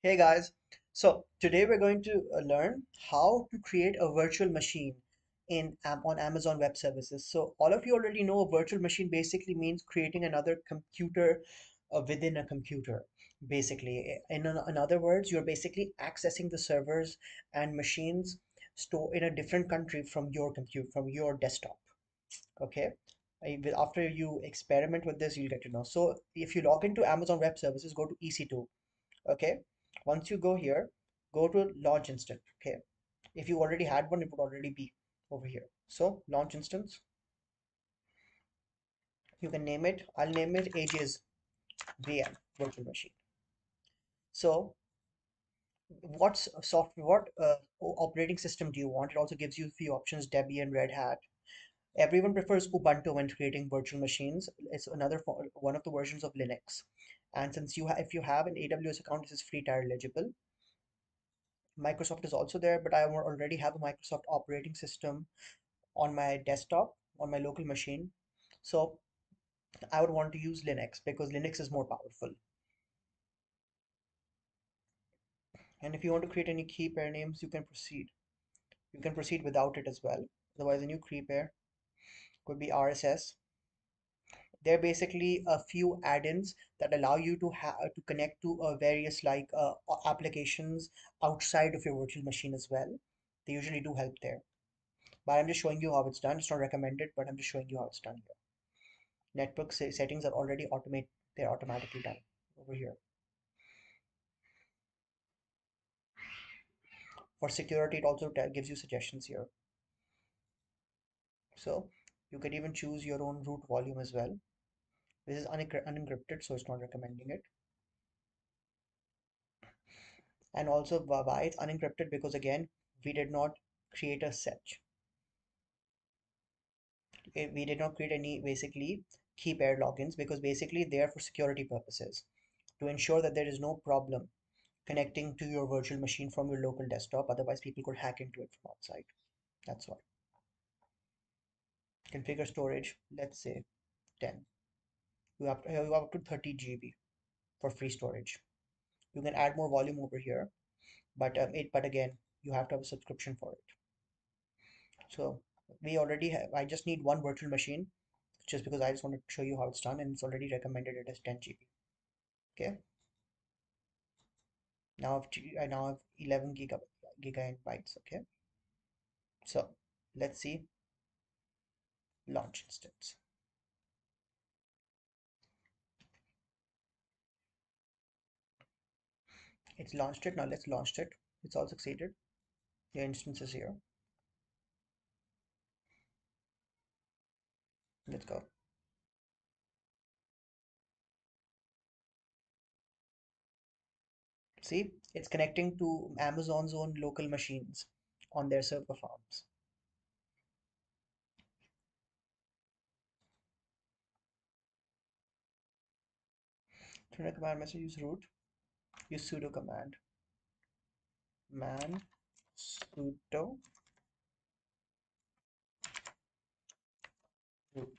Hey guys, so today we're going to learn how to create a virtual machine on Amazon Web Services. So all of you already know a virtual machine basically means creating another computer within a computer. Basically, in other words, you're basically accessing the servers and machines store in a different country from your compute from your desktop. Okay. After you experiment with this, you'll get to know. So if you log into Amazon Web Services, go to EC2. Okay, once you go here, go to launch instance. Okay, if you already had one, it would already be over here. So launch instance, you can name it. I'll name it ages VM virtual machine. So what operating system do you want? It also gives you a few options: Debian, Red Hat. Everyone prefers Ubuntu when creating virtual machines. It's one of the versions of Linux. And since if you have an AWS account, this is free tier eligible. Microsoft is also there, but I already have a Microsoft operating system on my desktop, on my local machine. So I would want to use Linux because Linux is more powerful. And if you want to create any key pair names, you can proceed. You can proceed without it as well. Otherwise, a new key pair could be RSS. They're basically a few add-ins that allow you to connect to various applications outside of your virtual machine as well. They usually do help there. But I'm just showing you how it's done. It's not recommended, but I'm just showing you how it's done here. Network settings are already they're automatically done over here. For security, it also gives you suggestions here. So you can even choose your own root volume as well. This is unencrypted, so it's not recommending it. And also why it's unencrypted, because again, we did not create a search. We did not create any basically key pair logins because basically they are for security purposes to ensure that there is no problem connecting to your virtual machine from your local desktop. Otherwise, people could hack into it from outside. That's why. Configure storage, let's say 10. You have up to 30 GB for free storage. You can add more volume over here, but again, you have to have a subscription for it. So we already have. I just need one virtual machine, just because I just want to show you how it's done, and it's already recommended it as 10 GB. Okay. I now have 11 gigabytes. Okay. So let's see launch instance. It's launched it. Now let's launch it. It's all succeeded. Your instance is here. Let's go. See, it's connecting to Amazon's own local machines on their server farms. To run a command message, use root, use sudo command, man sudo root.